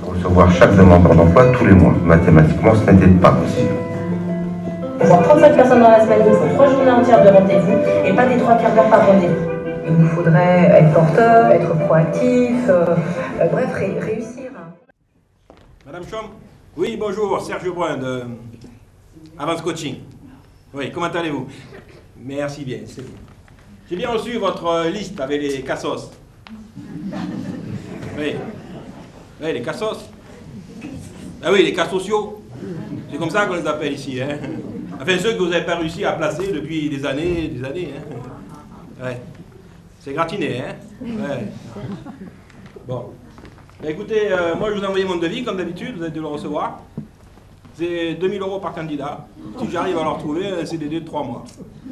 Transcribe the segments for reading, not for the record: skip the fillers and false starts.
Pour recevoir chaque demandeur d'emploi tous les mois. Mathématiquement, ce n'était pas possible. Pour 35 personnes dans la semaine, il faut 3 journées entières de rendez-vous et pas des 3 quarts d'heure par rendez-vous. Il vous faudrait être porteur, être proactif, bref, réussir. Madame Chom? Oui, bonjour, Serge Brun de Avance Coaching. Oui, comment allez-vous? Merci bien, c'est bon. J'ai bien reçu votre liste avec les cassos. Oui. Oui, les cassos. Ah oui, les cas sociaux. C'est comme ça qu'on les appelle ici. Hein. Enfin, ceux que vous n'avez pas réussi à placer depuis des années, Hein. Ouais. C'est gratiné, hein. Ouais. Bon. Bah, écoutez, moi je vous ai envoyé mon devis, comme d'habitude, vous avez dû le recevoir. C'est 2000 € par candidat. Si j'arrive à le retrouver, un CDD de 3 mois.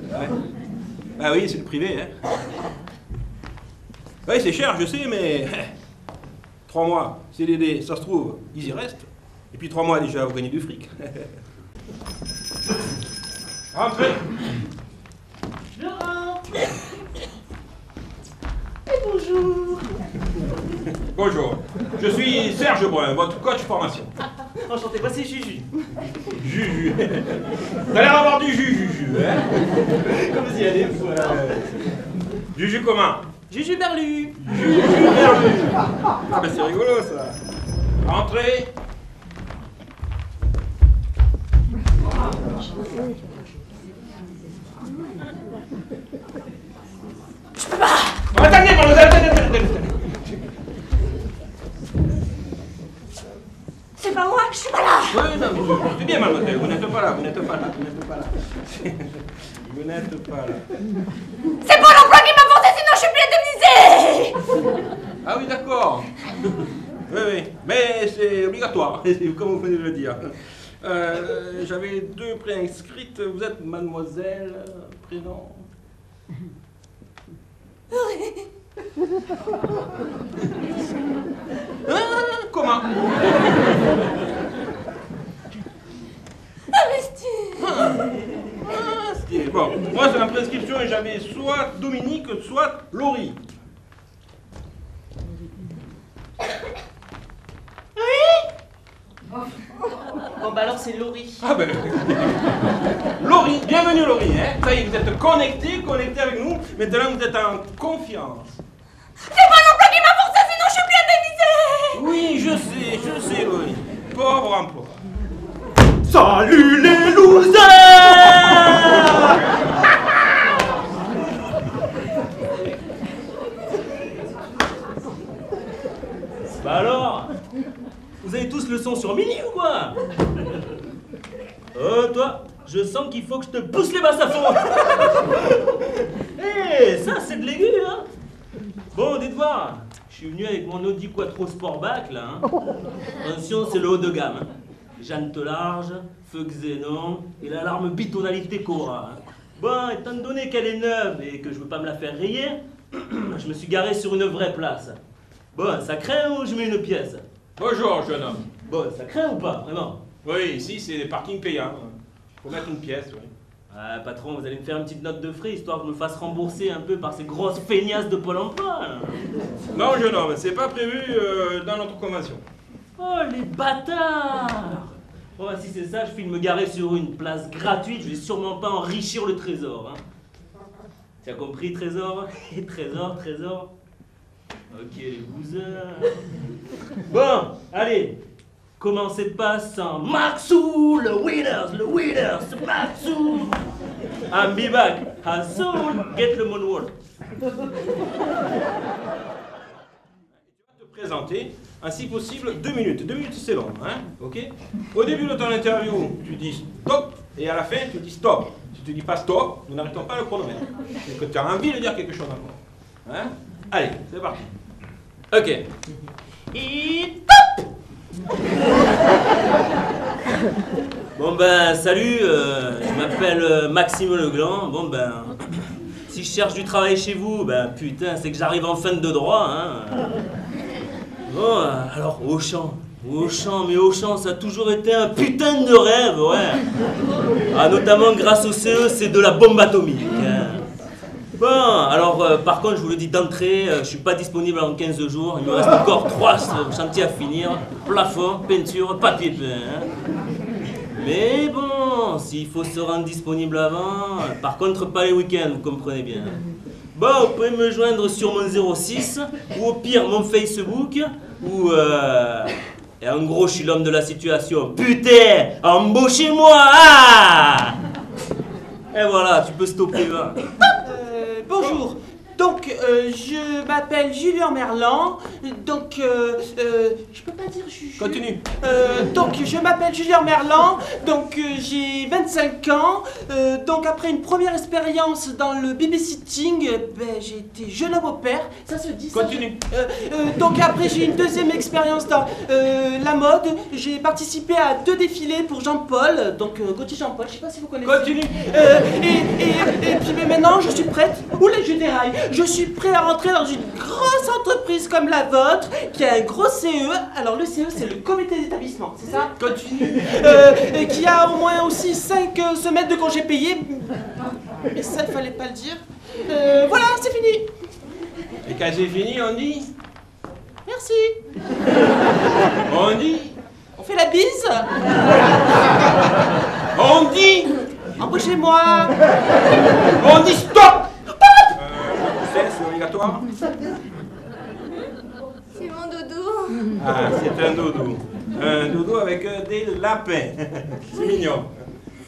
Ouais. Ah oui, c'est le privé, hein. Oui, c'est cher, je sais, mais 3 mois, CDD, ça se trouve, ils y restent. Et puis 3 mois déjà, vous gagnez du fric. Rentrez. Je rentre. Et bonjour. Bonjour, je suis Serge Brun, votre coach formation. Enchanté, moi c'est Juju. Juju. Vous allez avoir du Juju, hein. Comme vous y allez, vous voilà. Juju comment? Juju Berlu. Juju Berlu. Ah ben c'est rigolo ça. Entrez. Je peux pas. Attendez, attendez. C'est pas moi, je suis pas là. Oui, non, c'est bien, mademoiselle, vous n'êtes pas là. Vous n'êtes pas là. C'est pas l'emploi qui m'a forcé, sinon je suis plus indemnisée. Ah oui, d'accord. Oui, mais c'est obligatoire, comme vous venez de le dire. J'avais 2 préinscrites. Vous êtes mademoiselle, prénom? Comment? Bon, moi c'est la prescription et j'avais soit Dominique, soit Laurie. Bon bah alors c'est Laurie. Ah ben... Laurie, bienvenue Laurie, hein. Ça y est, vous êtes connecté avec nous. Maintenant vous êtes en confiance. C'est pas l'emploi qui m'a forcé, sinon je suis plus indemnisée. Oui, je sais Laurie. Pauvre emploi. Salut les losers. Bah alors, vous avez tous le son sur mini ou quoi? Oh toi, je sens qu'il faut que je te pousse les basses à fond. Hé, ça c'est de l'aigu, hein. Bon, dites voir, je suis venu avec mon Audi Quattro Sportback là, hein. Attention, c'est le haut de gamme, hein. Jante large, feu xénon et l'alarme bitonalité Cora, hein. Bon, étant donné qu'elle est neuve et que je veux pas me la faire rayer, je me suis garé sur une vraie place. Bon, ça craint ou je mets une pièce? Bonjour jeune homme. Bon, ça craint ou pas, vraiment? Oui, ici c'est des parkings payants. Faut mettre une pièce, oui. Patron, vous allez me faire une petite note de frais, histoire que je me fasse rembourser un peu par ces grosses feignasses de Pôle emploi, hein. Non jeune homme, c'est pas prévu dans notre convention. Oh, les bâtards! Bon, si c'est ça, je file me garer sur une place gratuite, je vais sûrement pas enrichir le trésor, hein. Tu as compris, trésor? Et trésor? Ok, les bouseurs. Bon, allez, commencez pas sans Maxou, le winners, Maxou. I'm be back, as soon, get le moonwalk. Tu vas te présenter, ainsi possible, 2 minutes. 2 minutes c'est long, hein, ok? Au début de ton interview, tu dis stop, et à la fin, tu dis stop. Si tu dis pas stop, nous n'arrêtons pas le chronomètre. C'est que tu as envie de dire quelque chose encore. Hein? Allez, c'est parti. Ok. Et top. Bon ben, salut, je m'appelle Maxime Legland. Bon ben, si je cherche du travail chez vous, ben putain, c'est que j'arrive en fin de droit, hein. Bon, alors, Auchan, Auchan, mais Auchan, ça a toujours été un putain de rêve, ouais. Ah, notamment grâce au CE, c'est de la bombe atomique. Hein. Bon, alors, par contre, je vous le dis d'entrée, je suis pas disponible en 15 jours. Il me reste encore 3 chantiers à finir. Plafond, peinture, papier peint. Hein. Mais bon, s'il faut se rendre disponible avant, par contre, pas les week-ends, vous comprenez bien. Bon, vous pouvez me joindre sur mon 06, ou au pire, mon Facebook, ou... Et en gros, je suis l'homme de la situation. Putain, embauchez-moi, ah! Et voilà, tu peux stopper là. Bonjour. Donc, je m'appelle Julien Merlan. Donc, je peux pas dire Juju. Continue. Donc, je m'appelle Julien Merlan. Donc, j'ai 25 ans. Donc, après une première expérience dans le babysitting, j'ai été jeune homme au père. Ça se dit. Continue. Donc, après, j'ai une deuxième expérience dans la mode. J'ai participé à 2 défilés pour Jean-Paul. Donc, Gauthier Jean-Paul, je sais pas si vous connaissez. Continue. Et puis mais maintenant, je suis prête. Oula, je déraille. Je suis prêt à rentrer dans une grosse entreprise comme la vôtre, qui a un gros CE. Alors le CE, c'est le comité d'établissement, c'est ça? Continue. Qui a au moins aussi 5 semaines de congés payés. Mais ça, il fallait pas le dire. Voilà, c'est fini. Et quand c'est fini, on dit? Merci. On dit? On fait la bise. On dit? Embauchez-moi. On dit stop! C'est obligatoire? C'est mon doudou. Ah, c'est un doudou. Un doudou avec des lapins. C'est mignon.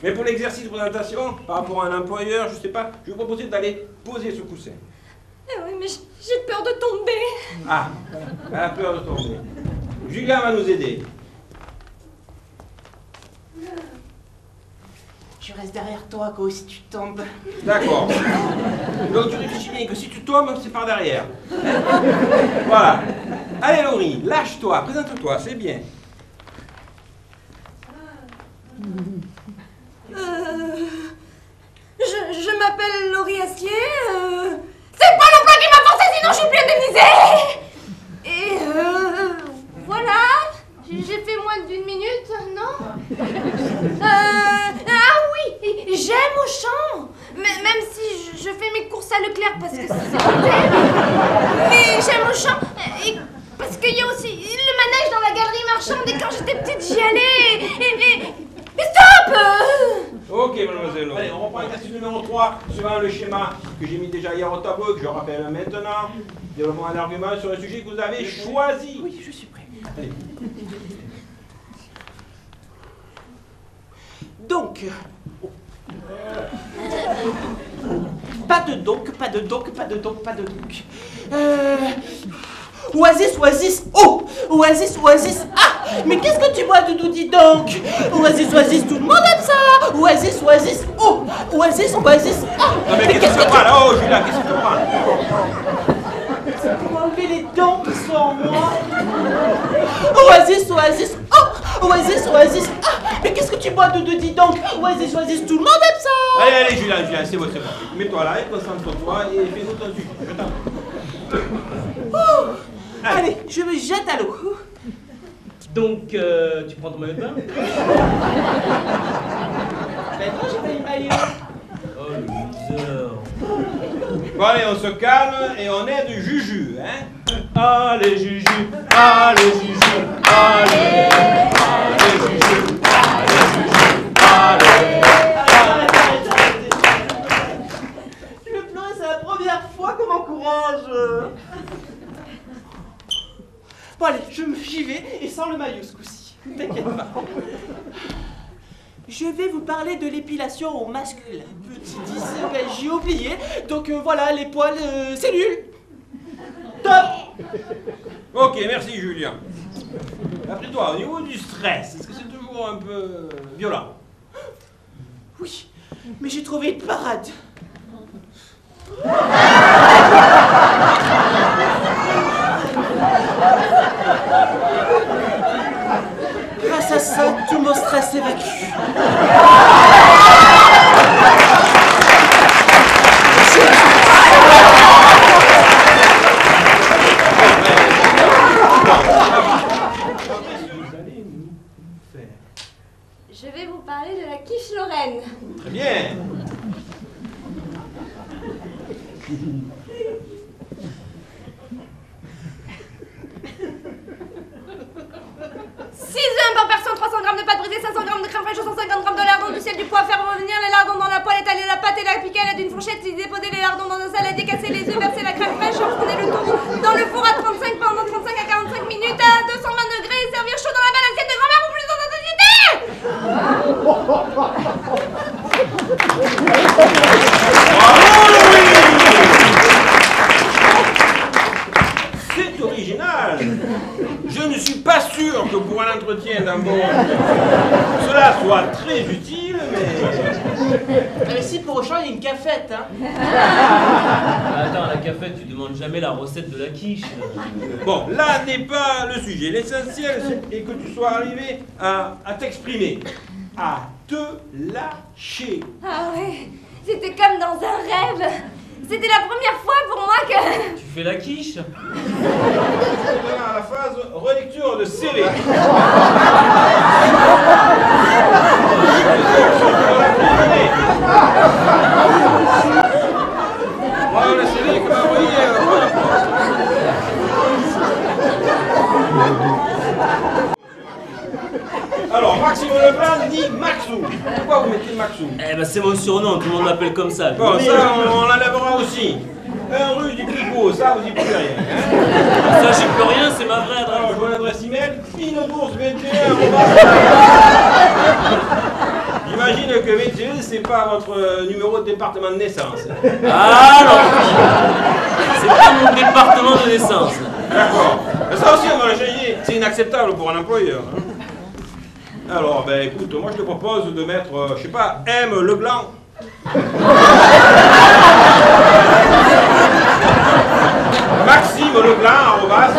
Mais pour l'exercice de présentation, par rapport à un employeur, je sais pas, je vais vous proposer d'aller poser ce coussin. Eh oui, mais j'ai peur de tomber. Ah, elle a peur de tomber. Julien va nous aider. Je reste derrière toi, Go, si tu tombes. D'accord. Donc tu réfléchis bien que si tu tombes, c'est par derrière. Voilà. Allez Laurie, lâche-toi, présente-toi, c'est bien. Je m'appelle Laurie Assier. C'est pas l'emploi qui m'a forcé, sinon je suis plus indemnisée. Et voilà. J'ai fait moins d'1 minute, non? Ah oui, j'aime Auchan. Même si je fais mes courses à Leclerc parce que c'est hôtel. Mais j'aime Auchan. Et parce qu'il y a aussi le manège dans la galerie marchande. Et quand j'étais petite, j'y allais. Mais stop! Ok, mademoiselle. Allez, on reprend l'exercice numéro 3, suivant le schéma que j'ai mis déjà hier au tableau et que je rappelle maintenant. Développement d'un argument sur un sujet que vous avez choisi. Oui, je suis prêt. Allez. Donc, pas de donc. Oasis, oh! Oasis, ah! Mais qu'est-ce que tu bois, Doudou, dis donc? Oasis, tout le monde aime ça! Oasis, oh! Oasis, ah! Non mais qu'est-ce que tu prends là? Oh Julien, qu'est-ce que tu prends? C'est pour enlever les dents qui sont en moi. Oasis, oh! Oasis, ah! Mais qu'est-ce que tu bois, Doudou, dis donc? Oasis, tout le monde aime ça! Allez, Julien, c'est bon. Mets-toi là et concentre-toi et fais-nous ton sujet. Je t'en prie. Allez, je me jette à l'eau. Donc, tu prends ton maillot de bain? Ben non, j'ai pas eu maillot. Oh, le loser. Bon allez, on se calme et on aide Juju, hein? Allez, Juju, allez, Juju, allez, Juju, allez. Je vais pleurer, c'est la première fois qu'on m'encourage. Bon allez, j'y vais et sans le maillot ce coup-ci. T'inquiète pas. Je vais vous parler de l'épilation au masculin. Petit 10, ben, j'ai oublié. Donc voilà, les poils, c'est nul. Top. Ok, merci Julien. Après toi, au niveau du stress, est-ce que c'est toujours un peu violent? Oui, mais j'ai trouvé une parade. Grâce à ça, tout mon stress s'évacue. Par personne, 300 grammes de pâte brisée, 500 grammes de crème fraîche, 150 grammes de lardons, du sel, du poivre, faire revenir les lardons dans la poêle, étaler la pâte et la piquer à l'aide d'une fourchette, déposer les lardons dans un salade, décasser les œufs, verser la crème fraîche, enfourner le tout dans le four à 35 pendant 35 à 45 minutes à 220 degrés et servir chaud dans la belle assiette de grand-mère pour plus dans notre société. C'est original. Je ne suis pas sûr que pour un entretien d'embauche, cela soit très utile, mais... Mais si, pour Auchan, il y a une cafette, hein. Attends, la cafette, tu demandes jamais la recette de la quiche. Bon, là n'est pas le sujet. L'essentiel est que tu sois arrivé à t'exprimer, à te lâcher. Ah ouais, c'était comme dans un rêve. C'était la première fois pour moi que... Tu fais la quiche? Maintenant à la phase relecture de CV. Voilà le CV que m'a envoyé. Alors, Maxime Leblanc dit Maxou. Pourquoi vous mettez Maxou? Eh ben c'est mon surnom, tout le monde m'appelle comme ça. Bon, ça, on l'enlèvera aussi. Un rue du Picot, ça, vous y pouvez rien. Hein? Ça, j'y peux rien, c'est ma vraie adresse. Alors, je vois l'adresse email, Pinobourse21. J'imagine que 21, c'est pas votre numéro de département de naissance. Ah non, c'est pas mon département de naissance. D'accord. Ça aussi, on va le changer. C'est inacceptable pour un employeur. Hein? Alors, ben écoute, moi je te propose de mettre, je sais pas, M. Leblanc. Maxime Leblanc, arrobas.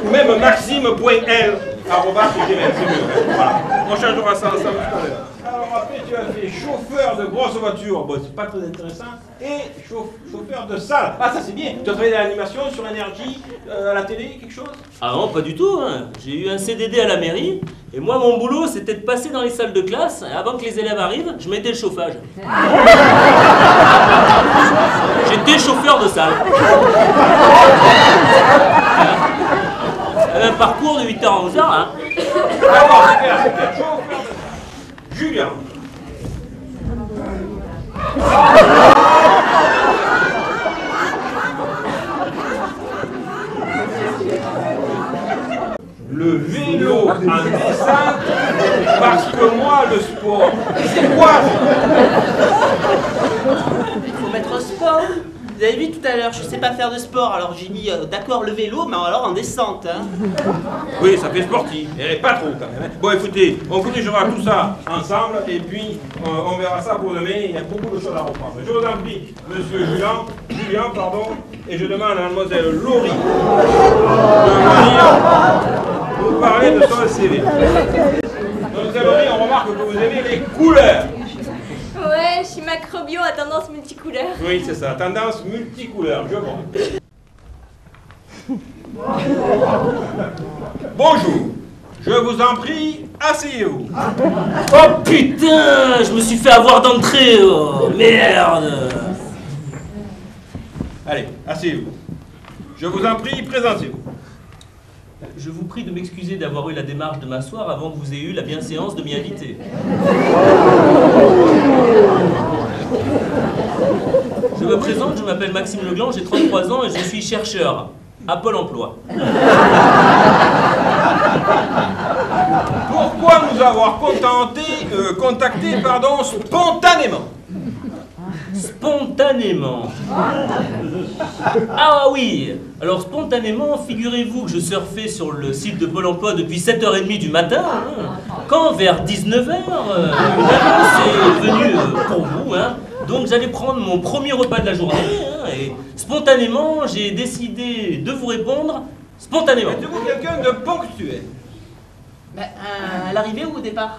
Ou même maxime.l, arrobas, gmail, c'est mieux. Voilà. On changera ça ensemble tout à l'heure. Alors après, tu as fait chauffeur de grosse voiture. Bon, c'est pas très intéressant. Et chauffeur de salle. Ah, ça c'est bien. Tu as travaillé dans l'animation, sur l'énergie, à la télé, quelque chose? Ah non, pas du tout. Hein. J'ai eu un CDD à la mairie. Et moi, mon boulot, c'était de passer dans les salles de classe. Et avant que les élèves arrivent, je mettais le chauffage. J'étais chauffeur de salle. Un parcours de 8h à 11h, hein. D'accord, c'est clair, c'est clair. Chauffeur de... Julien. Le vélo en descente, parce que moi, le sport, c'est quoi? Il faut mettre sport. Vous avez vu tout à l'heure, je sais pas faire de sport, alors j'ai mis d'accord le vélo, mais alors en descente, hein. Oui, ça fait sportif, et pas trop quand même. Bon, écoutez, on corrigera tout ça ensemble, et puis on verra ça pour demain. Il y a beaucoup de choses à reprendre. Je vous en prie, monsieur Julien, pardon, et je demande à mademoiselle Laurie de venir vous parler de son CV. Mademoiselle Laurie, on remarque que vous aimez les couleurs. Ouais, je suis macrobio à tendance multicouleur. Oui, c'est ça, tendance multicouleur, je vois. Bonjour, je vous en prie, asseyez-vous. Oh putain, je me suis fait avoir d'entrée, oh merde. Allez, asseyez-vous. Je vous en prie, présentez-vous. Je vous prie de m'excuser d'avoir eu la démarche de m'asseoir avant que vous ayez eu la bienséance de m'y inviter. Je me présente, je m'appelle Maxime Leblanc, j'ai 33 ans et je suis chercheur à Pôle emploi. Pourquoi nous avoir contacté spontanément? Spontanément. Ah oui. Alors spontanément, figurez-vous que je surfais sur le site de Pôle emploi depuis 7h30 du matin, hein, quand vers 19h, une annonce est venue pour vous, hein. Donc j'allais prendre mon premier repas de la journée, hein, et spontanément, j'ai décidé de vous répondre spontanément. Êtes-vous quelqu'un de ponctuel? À l'arrivée ou au départ?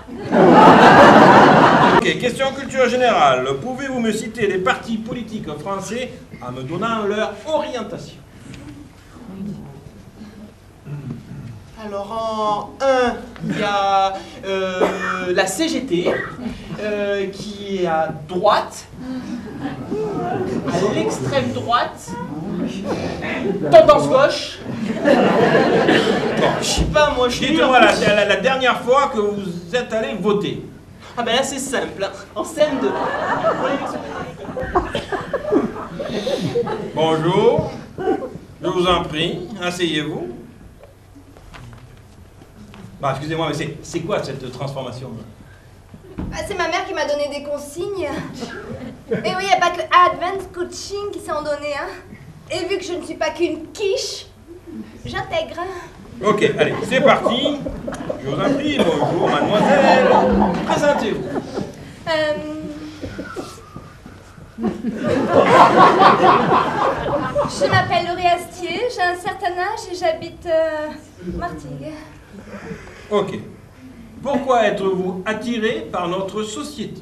Ok, question culture générale. Pouvez-vous me citer des partis politiques français en me donnant leur orientation? Alors en 1, il y a la CGT, qui est à droite. À l'extrême droite. Tendance gauche. Je sais pas, moi je suis... Dites-moi la dernière fois que vous êtes allé voter. Ah ben là c'est simple, hein. En scène de... Bonjour, je vous en prie, asseyez-vous. Bah, excusez-moi, mais c'est quoi cette transformation? Ah, c'est ma mère qui m'a donné des consignes. Et oui, il n'y a pas que Advanced Coaching qui s'en donnait, hein. Et vu que je ne suis pas qu'une quiche, j'intègre. Ok, allez, c'est parti. Je vous en prie, bonjour mademoiselle. Présentez-vous. Je m'appelle Laurie Astier, j'ai un certain âge et j'habite Martigues. Ok. Pourquoi êtes-vous attiré par notre société?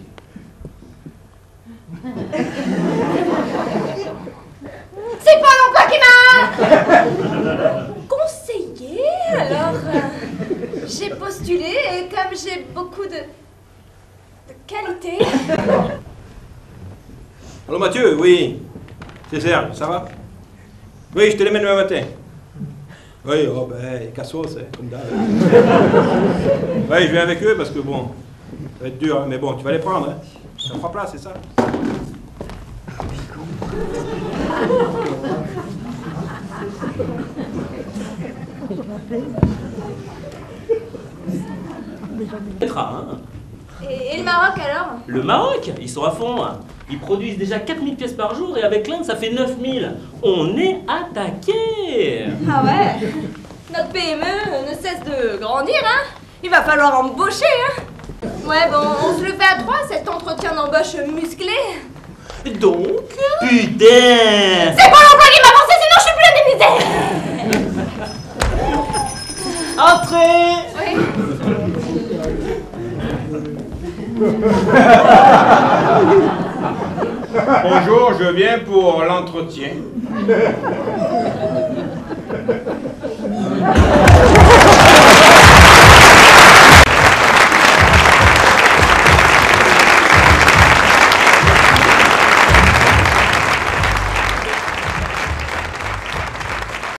C'est pas l'emploi qui m'a conseillé, alors j'ai postulé et comme j'ai beaucoup de qualité. Allô Mathieu, oui. C'est Serge, ça va? Oui, je te les mets demain matin. Oui, oh ben, cassos, c'est comme d'hab. Oui, je viens avec eux parce que bon, ça va être dur, hein, mais bon, tu vas les prendre, hein. Ça fera place, c'est ça? Et le Maroc alors? Le Maroc, ils sont à fond. Ils produisent déjà 4000 pièces par jour et avec l'Inde, ça fait 9000. On est attaqué. Ah ouais? Notre PME ne cesse de grandir, hein? Il va falloir embaucher, hein? Ouais, bon, on se le fait à 3, cet entretien d'embauche musclé. Donc, putain! C'est pas l'emploi qui m'a forcé, sinon je suis plus indemnisée! Entrez! Oui. Bonjour, je viens pour l'entretien.